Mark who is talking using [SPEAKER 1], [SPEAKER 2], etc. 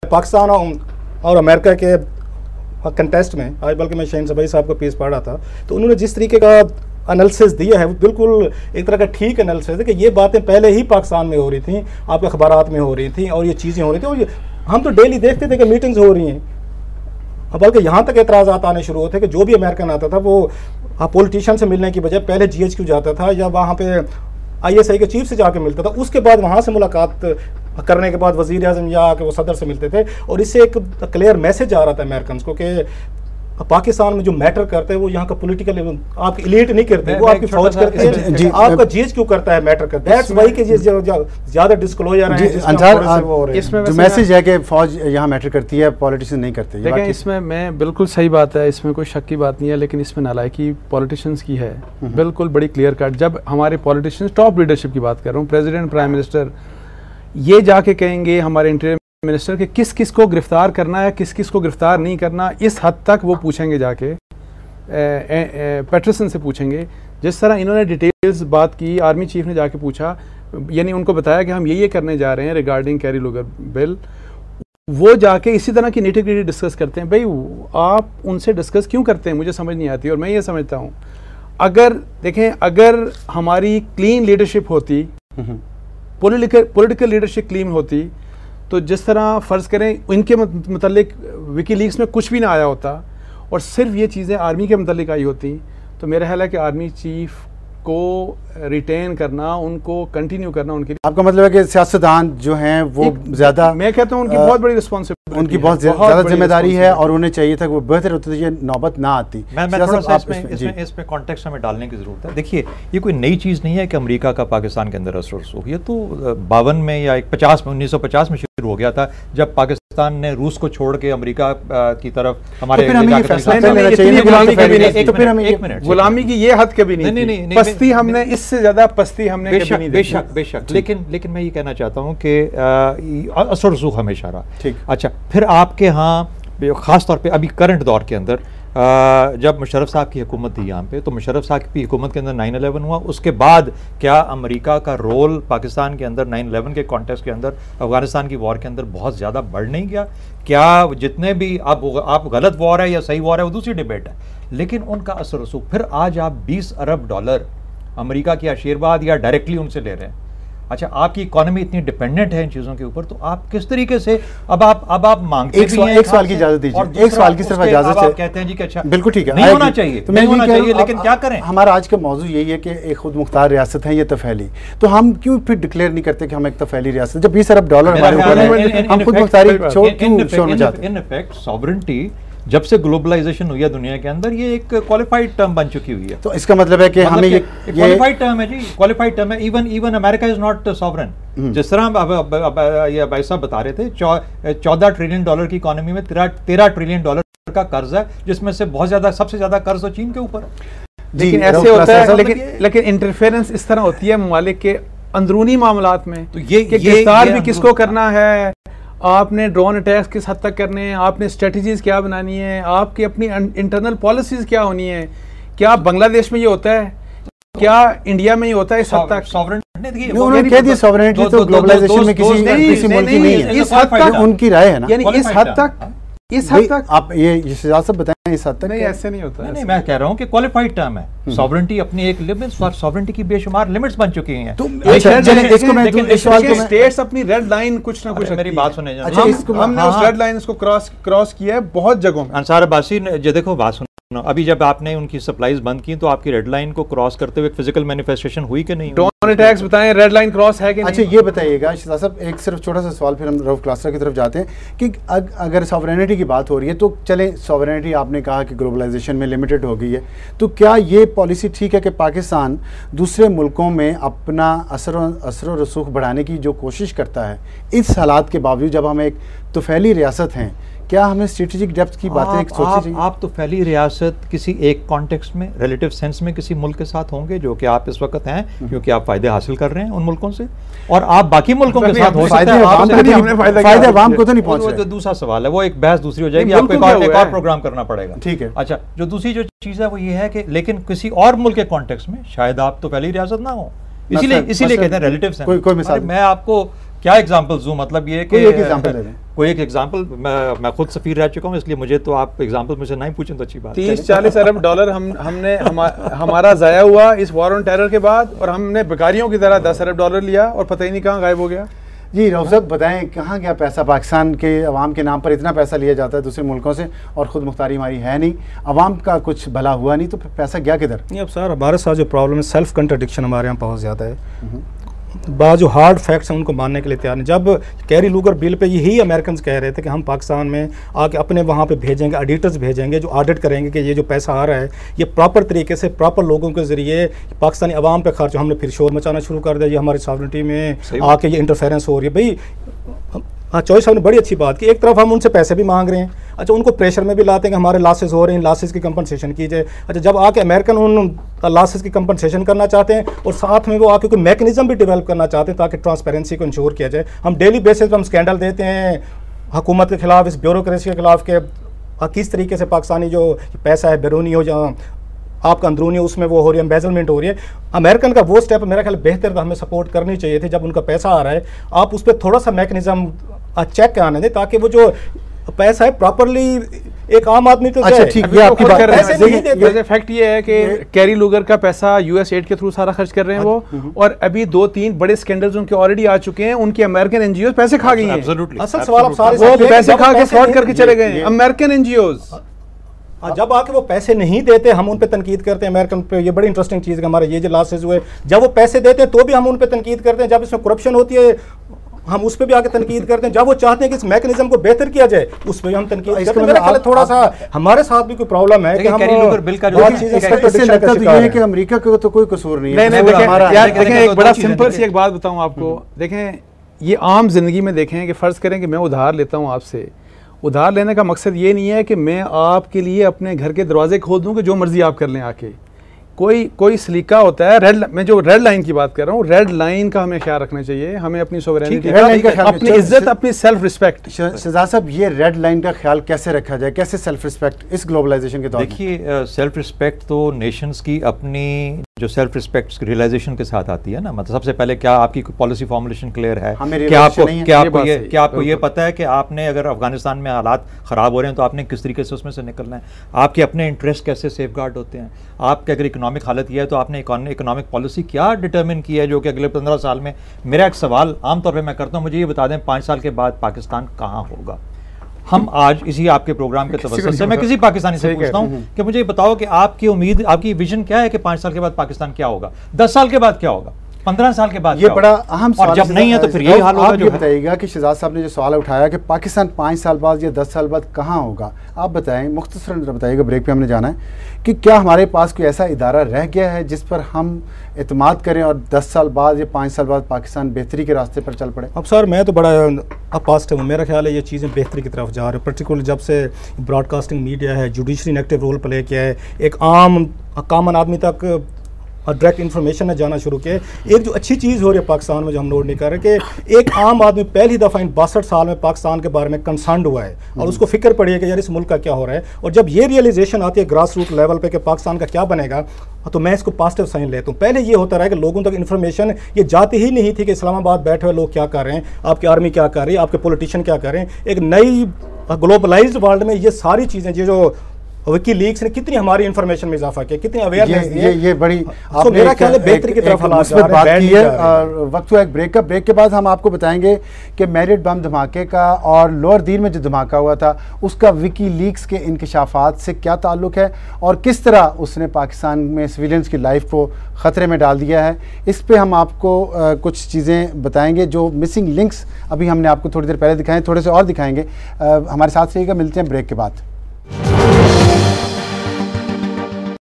[SPEAKER 1] पाकिस्तान और अमेरिका के कंटेस्ट में आज बल्कि मैं शहीन सबाई साहब का पीस पढ़ रहा था, तो उन्होंने जिस तरीके का एनालिसिस दिया है वो बिल्कुल एक तरह का ठीक एनालिसिस है कि ये बातें पहले ही पाकिस्तान में हो रही थी, आपके अखबारात में हो रही थी और ये चीज़ें हो रही थी, और हम तो डेली देखते थे कि मीटिंग्स हो रही हैं। अब बल्कि यहाँ तक एतराज़ात आने शुरू होते कि जो भी अमेरिकन आता था वो पॉलिटिशियन से मिलने की बजाय पहले GHQ जाता था या वहाँ पे ISI के चीफ से जाके मिलता था, उसके बाद वहाँ से मुलाकात करने के बाद वज़ीर आज़म या वो सदर से मिलते थे, और इससे एक क्लियर मैसेज आ रहा था अमेरिकन को कि पाकिस्तान में जो मैटर करते हैं वो यहाँ का पॉलिटिकल आप इलीट नहीं करते, वो आपकी फौज करते हैं, आपका GHQ करता है मैटर करता है। दैट्स व्हाई कि ज़्यादा डिस्क्लोजर है
[SPEAKER 2] इसमें जो मैसेज है कि फौज यहाँ मैटर करती है, पॉलिटिशियन नहीं करते।
[SPEAKER 3] लेकिन इसमें मैं बिल्कुल सही बात है, इसमें कोई शक की बात नहीं है, लेकिन इसमें नालायकी पॉलिटिशियंस की है बिल्कुल बड़ी क्लियर कट। जब हमारे पॉलिटिशियंस टॉप लीडरशिप की बात कर रहा हूँ, प्रेसिडेंट, प्राइम मिनिस्टर, ये जाके कहेंगे हमारे इंटीरियर मिनिस्टर के किस किस को गिरफ्तार करना है, किस किस को गिरफ्तार नहीं करना, इस हद तक वो पूछेंगे जाके पैटरसन से पूछेंगे। जिस तरह इन्होंने डिटेल्स बात की, आर्मी चीफ ने जाके पूछा, यानी उनको बताया कि हम ये करने जा रहे हैं रिगार्डिंग कैरी लूगर बिल, वो जाके इसी तरह की निटी-ग्रिटी डिस्कस करते हैं। भाई आप उनसे डिस्कस क्यों करते हैं, मुझे समझ नहीं आती। और मैं ये समझता हूँ अगर देखें, अगर हमारी क्लीन लीडरशिप होती, पॉलिटिकल लीडरशिप क्लीन होती, तो जिस तरह फ़र्ज़ करें इनके मतलब विकीलीक्स में कुछ भी ना आया होता और सिर्फ ये चीज़ें आर्मी के मतलब आई होती, तो मेरा ख्याल है कि आर्मी चीफ को रिटेन करना, उनको कंटिन्यू करना उनके लिए।
[SPEAKER 2] आपका मतलब है कि सियासतदान जो हैं वो ज़्यादा,
[SPEAKER 3] मैं कहता हूँ उनकी बहुत बड़ी रिस्पॉन्सिबिलिटी,
[SPEAKER 2] उनकी बहुत ज़्यादा जिम्मेदारी है और उन्हें चाहिए था कि वो बेहतर होते तो ये नौबत ना आती।
[SPEAKER 4] मैं थोड़ा सा इसमें कॉन्टेक्स्ट हमें डालने की ज़रूरत है। देखिए, ये कोई नई चीज़ नहीं है कि अमेरिका का पाकिस्तान के अंदर असर रसूख, ये तो 52 में या 1950 में शुरू हो गया था, जब पाकिस्तान ने रूस को छोड़ के अमेरिका की तरफ हमारे
[SPEAKER 3] गुलामी की ये हद कभी नहीं, पस्ती हमने, इससे ज्यादा पस्ती हमने कभी नहीं देखी।
[SPEAKER 4] बेशक, लेकिन मैं ये कहना चाहता हूँ कि असर रसूख हमेशा रहा। ठीक, अच्छा, फिर आपके यहाँ ख़ास तौर पे अभी करंट दौर के अंदर जब मुशर्रफ साहब की हुकूमत थी यहाँ पे, तो मुशर्रफ साहब की हुकूमत के अंदर 9/11 हुआ, उसके बाद क्या अमेरिका का रोल पाकिस्तान के अंदर 9/11 के कॉन्टेक्स्ट के अंदर, अफगानिस्तान की वॉर के अंदर बहुत ज़्यादा बढ़ नहीं गया? क्या जितने भी आप गलत वॉर है या सही वॉर है वो दूसरी डिबेट है, लेकिन उनका असर रसूख, फिर आज आप $20 अरब अमेरिका के आशीर्वाद या डायरेक्टली उनसे ले रहे हैं। अच्छा, आपकी इकोनॉमी इतनी डिपेंडेंट है इन चीज़ों के ऊपर, तो आप किस तरीके से अब आप मांगते भी हैं?
[SPEAKER 2] एक सवाल की इजाज़त दीजिए, एक सवाल की सिर्फ इजाज़त है।
[SPEAKER 4] कहते हैं जी कि अच्छा
[SPEAKER 2] बिल्कुल ठीक है,
[SPEAKER 4] नहीं होना चाहिए, तो नहीं होना चाहिए, लेकिन क्या करें?
[SPEAKER 2] हमारा आज का मौजू यही है कि एक खुद मुख्तार रियासत है ये तफैली, तो हम क्यों फिर डिक्लेयर नहीं करते कि हम एक तफैली रियासत, जब $20 अरब हम खुद मुख्तारी छोड़ना चाहते हैं?
[SPEAKER 4] इन इफेक्ट सॉवरेंटी जब से ग्लोबलाइजेशन हुई है दुनिया के अंदर, ये एक क्वालिफाइड टर्म बन चुकी हुई है।
[SPEAKER 2] तो इसका मतलब है कि हमें ये
[SPEAKER 4] क्वालिफाइड टर्म है जी, क्वालिफाइड टर्म है। Even America is not sovereign. जिस तरह ये भाई साहब बता रहे थे, $14 ट्रिलियन की इकोनॉमी में $13 ट्रिलियन का कर्ज है, जिसमें से बहुत ज्यादा, सबसे ज्यादा कर्ज तो चीन के ऊपर।
[SPEAKER 3] लेकिन ऐसे होता है, लेकिन इंटरफेरेंस इस तरह होती है ममालिक के अंदरूनी मामलात में, तो ये गिरफ्तार भी किसको करना है, आपने ड्रोन अटैक्स किस हद तक करने हैं, आपने स्ट्रेटजीज क्या बनानी है, आपकी अपनी इंटरनल पॉलिसीज क्या होनी है, क्या बांग्लादेश में ये होता है, क्या इंडिया में ये होता है? इस हद तक
[SPEAKER 2] उन्होंने कह दिया सॉवरेनिटी तो ग्लोबलाइजेशन में किसी मुल्क की नहीं है,
[SPEAKER 3] इस हद तक
[SPEAKER 2] उनकी राय है ना,
[SPEAKER 3] यानी इस हद तक
[SPEAKER 2] आप ये सब बताएं, इस हद तक
[SPEAKER 3] नहीं, ऐसे नहीं होता।
[SPEAKER 4] नहीं, मैं कह रहा हूँ कि क्वालिफाइड टर्म है। सॉवरेनिटी अपनी एक लिमिट, सॉवरेनिटी की बेशुमार लिमिट्स बन चुकी हैं।
[SPEAKER 3] स्टेट्स अपनी रेड लाइन कुछ ना कुछ,
[SPEAKER 4] मेरी बात सुने,
[SPEAKER 3] हमने उस रेड लाइन को क्रॉस किया है बहुत जगहों में।
[SPEAKER 4] अंसार अब्बासी ने, देखो बात सुनो, अभी जब आपने उनकी सप्लाईज बंद की तो आपकी रेड लाइन को क्रॉस करते हुए फिजिकल मैनिफेस्टेशन हुई कि नहीं?
[SPEAKER 3] ड्रोन अटैक्स बताएं, रेड लाइन क्रॉस है कि नहीं?
[SPEAKER 2] अच्छा, ये बताइएगा शिजा साहब, एक सिर्फ छोटा सा सवाल, फिर हम रऊफ क्लास्टर की तरफ जाते हैं कि अगर सॉवरेनिटी की बात हो रही है, तो चले सॉवरेनिटी आपने कहा कि ग्लोबलाइजेशन में लिमिटेड हो गई है, तो क्या ये पॉलिसी ठीक है कि पाकिस्तान दूसरे मुल्कों में अपना असर रसूख बढ़ाने की जो कोशिश करता है, इस हालात के बावजूद जब हम एक तोफैली रियासत हैं, क्या हमें स्ट्रेटेजिक डेप्थ की बातें सोचनी चाहिए?
[SPEAKER 4] आप तो फैली रियासत किसी एक कॉन्टेक्स्ट में, रिलेटिव सेंस में किसी मुल्क के साथ होंगे, जो कि आप इस वक्त हैं, क्योंकि आप फायदे हासिल कर रहे हैं उन मुल्कों से, और आप बाकी मुल्कों के साथ हो सकते हैं,
[SPEAKER 2] फायदे आवाम को तो नहीं पहुंच रहे।
[SPEAKER 4] जो दूसरा सवाल है, वो एक बहस दूसरी हो जाएगी, आपको एक और प्रोग्राम करना पड़ेगा।
[SPEAKER 2] ठीक है।
[SPEAKER 4] अच्छा, जो दूसरी जो चीज़ है वो ये है कि लेकिन किसी और मुल्क के कॉन्टेक्स्ट में शायद आप तो फैली रियासत ना हो, इसीलिए कहते हैं रिलेटिव सेंस।
[SPEAKER 2] कोई मिसाल
[SPEAKER 4] मैं आपको क्या एग्जांपल्स दूं, मतलब ये कि
[SPEAKER 2] कोई एक एग्जांपल ले लें।
[SPEAKER 4] कोई एक एग्जांपल, मैं खुद सफीर रह चुका हूँ, इसलिए मुझे तो आप एग्जांपल मुझसे नहीं पूछें तो अच्छी बात।
[SPEAKER 3] 30-40 अरब डॉलर हमने हमारा ज़ाया हुआ इस वॉर ऑन टेरर के बाद, और हमने बेकारियों की तरह 10 अरब डॉलर लिया और पता ही नहीं कहाँ गायब हो गया।
[SPEAKER 2] जी रऊफ साहब बताएं, कहाँ गया पैसा? पाकिस्तान के अवाम के नाम पर इतना पैसा लिया जाता है दूसरे मुल्कों से, और ख़ुद मुख्तारी हमारी है नहीं, अवाम का कुछ भला हुआ नहीं, तो पैसा गया किधर?
[SPEAKER 1] नहीं, अब सर हमारे साथ जो प्रॉब्लम है सेल्फ कंट्रडिक्शन हमारे यहाँ बहुत ज़्यादा है। बाद जो हार्ड फैक्ट्स हैं उनको मानने के लिए तैयार नहीं। जब कैरी लूगर बिल पे यही अमेरिकन कह रहे थे कि हम पाकिस्तान में आके अपने वहाँ पे भेजेंगे, ऑडिटर्स भेजेंगे जो ऑडिट करेंगे कि ये जो पैसा आ रहा है ये प्रॉपर तरीके से प्रॉपर लोगों के ज़रिए पाकिस्तानी अवाम पे खर्च, हमने फिर शोर मचाना शुरू कर दिया, ये हमारी सॉवरेनिटी में आके ये इंटरफेरेंस हो रही है। भाई हाँ, चॉइस साहब ने बड़ी अच्छी बात की, एक तरफ हम उनसे पैसे भी मांग रहे हैं, अच्छा उनको प्रेशर में भी लाते हैं कि हमारे लॉसेस हो रहे हैं, लॉसेस की कंपनसेशन कीजिए। अच्छा जब आके अमेरिकन उन लॉसेस की कंपनसेशन करना चाहते हैं और साथ में वो आके कोई मैकेनिज्म भी डेवलप करना चाहते हैं ताकि ट्रांसपेरेंसी को इंश्योर किया जाए। हम डेली बेसिस पर हम स्कैंडल देते हैं हुकूमत के खिलाफ, इस ब्यूरोक्रेसी के खिलाफ के किस तरीके से पाकिस्तानी जो पैसा है बैरूनी हो या आपका अंदरूनी उसमें वो हो रही है, एम्बेजलमेंट हो रही है। अमेरिकन का वो स्टेप मेरा ख्याल बेहतर था, हमें सपोर्ट करनी चाहिए थी। जब उनका पैसा आ रहा है आप उस पर थोड़ा सा मैकेनिज्म चेक आने दें ताकि वो जो पैसा है प्रॉपरली एक आम आदमी तो
[SPEAKER 2] अच्छा ठीक है, आपकी बात
[SPEAKER 3] वैसे फैक्ट ये है कि कैरी लूगर का पैसा यूएस एड के थ्रू सारा खर्च कर रहे हैं वो, और अभी 2-3 बड़े स्कैंडल्स उनके ऑलरेडी आ चुके हैं, उनकी अमेरिकन एनजीओ पैसे खा गई हैं।
[SPEAKER 1] असल सवाल अब सारे
[SPEAKER 3] वो पैसे खा के फ्रॉड करके चले गए अमेरिकन एनजीओज।
[SPEAKER 1] जब आके वो पैसे नहीं देते हम उन पे तनकीद करते हैं अमेरिकन पे। ये बड़ी इंटरेस्टिंग चीज़ है, हमारे ये जो लॉसेज हुए जब वो पैसे देते हैं तो भी हम उन पे तनकीद करते हैं, जब इसमें करप्शन होती है हम उस पर भी आके तनकीद करते हैं, जब वो चाहते हैं कि इस मैकेनिज्म को बेहतर किया जाए उस पर भी हम तनकीद करते हैं। मेरा ख्याल थोड़ा सा हमारे साथ भी कोई प्रॉब्लम है कि हम
[SPEAKER 4] बिल का
[SPEAKER 2] इससे लगता तो ये है कि अमेरिका का तो कोई कसूर नहीं है।
[SPEAKER 3] देखें एक बड़ा सिंपल सी एक बात बताऊं आपको, देखें ये आम जिंदगी में देखें कि फ़र्ज़ करें कि मैं उधार लेता हूँ आपसे, उधार लेने का मकसद ये नहीं है कि मैं आपके लिए अपने घर के दरवाजे खोल दूं कि जो मर्जी आप कर लें आके। कोई सलीका होता है, मैं जो रेड लाइन की बात कर रहा हूँ, रेड लाइन का हमें ख्याल रखना चाहिए, हमें अपनी सोवरेनिटी का, अपनी इज्जत, अपनी सेल्फ रिस्पेक्ट।
[SPEAKER 2] शहजाद साहब ये रेड लाइन का ख्याल कैसे रखा जाए, कैसे सेल्फ रिस्पेक्ट इस ग्लोबलाइजेशन के दौर में?
[SPEAKER 4] देखिए सेल्फ रिस्पेक्ट तो नेशंस की अपनी जो सेल्फ रिस्पेक्ट रियलाइजेशन के साथ आती है ना, मतलब सबसे पहले क्या आपकी पॉलिसी फॉर्मुलेशन क्लियर है, क्या आपको ये पता है कि आपने अगर अफगानिस्तान में हालात ख़राब हो रहे हैं तो आपने किस तरीके से उसमें से निकलना है, आपके अपने इंटरेस्ट कैसे सेफगार्ड होते हैं, आपके अगर इकोनॉमिक हालत ये है तो आपने इकोनॉमिक पॉलिसी क्या डिटरमिन की है जो कि अगले 15 साल में। मेरा एक सवाल आमतौर पर मैं करता हूँ, मुझे ये बता दें 5 साल के बाद पाकिस्तान कहाँ होगा? हम आज इसी आपके प्रोग्राम के तवज्जुह से मैं किसी पाकिस्तानी से पूछता हूं कि मुझे बताओ कि आपकी उम्मीद, आपकी विजन क्या है कि 5 साल के बाद पाकिस्तान क्या होगा, 10 साल के बाद क्या होगा, 15 साल के बाद?
[SPEAKER 2] ये बड़ा अहम सवाल
[SPEAKER 4] और जब नहीं है तो फिर यही हाल होगा।
[SPEAKER 2] आप ये बताइएगा कि शहजाद साहब ने जो सवाल उठाया कि पाकिस्तान 5 साल बाद या 10 साल बाद कहाँ होगा, आप बताएं, मुख्तसरन बताइएगा, ब्रेक पे हमने जाना है, कि क्या हमारे पास कोई ऐसा इदारा रह गया है जिस पर हम एतमाद करें और 10 साल बाद या 5 साल बाद पाकिस्तान बेहतरी के रास्ते पर चल पड़े?
[SPEAKER 1] अब सर मैं तो बड़ा पॉजिटिव हूँ, मेरा ख्याल है ये चीज़ें बेहतरी की तरफ जा रही है, पर्टिकुलर जब से ब्रॉडकास्टिंग मीडिया है, जुडिशरी ने एक्टिव रोल प्ले किया है, एक आम कॉमन आदमी तक डायरेक्ट इन्फॉर्मेशन ने जाना शुरू किया। एक जो अच्छी चीज़ हो रही है पाकिस्तान में जो हम नोट नहीं कर रहे कि एक आम आदमी पहली दफ़ा इन 62 साल में पाकिस्तान के बारे में कंसर्न हुआ है और उसको फिक्र पड़ी है कि यार इस मुल्क का क्या हो रहा है, और जब ये रियलाइजेशन आती है ग्रास रूट लेवल पे कि पाकिस्तान का क्या बनेगा तो मैं इसको पॉजिटिव साइन लेता हूँ। पहले ये होता रहा कि लोगों तक इन्फॉर्मेशन ये जाती ही नहीं थी कि इस्लामाबाद बैठे हुए लोग क्या कर रहे हैं, आपकी आर्मी क्या कर रही है, आपके पॉलिटिशियन क्या कर रहे हैं। एक नई ग्लोबलाइज्ड वर्ल्ड में ये सारी चीज़ें जो विकीलीक्स ने कितनी हमारी इंफॉर्मेशन में इजाफा किया, कितनी अवेयरनेस दी,
[SPEAKER 2] ये बड़ी
[SPEAKER 1] तो मेरा ख्याल है बेहतरी की तरफ
[SPEAKER 2] बात की है। और वक्त हुआ एक ब्रेक का, ब्रेक के बाद हम आपको बताएंगे कि मेरिट बम धमाके का और लोअर दीन में जो धमाका हुआ था उसका विकीलीक्स के इंकशाफात से क्या ताल्लुक है और किस तरह उसने पाकिस्तान में सिविलियंस की लाइफ को ख़तरे में डाल दिया है। इस पर हम आपको कुछ चीज़ें बताएंगे, जो मिसिंग लिंक्स अभी हमने आपको थोड़ी देर पहले दिखाए, थोड़े से और दिखाएंगे। हमारे साथ रहिएगा, मिलते हैं ब्रेक के बाद।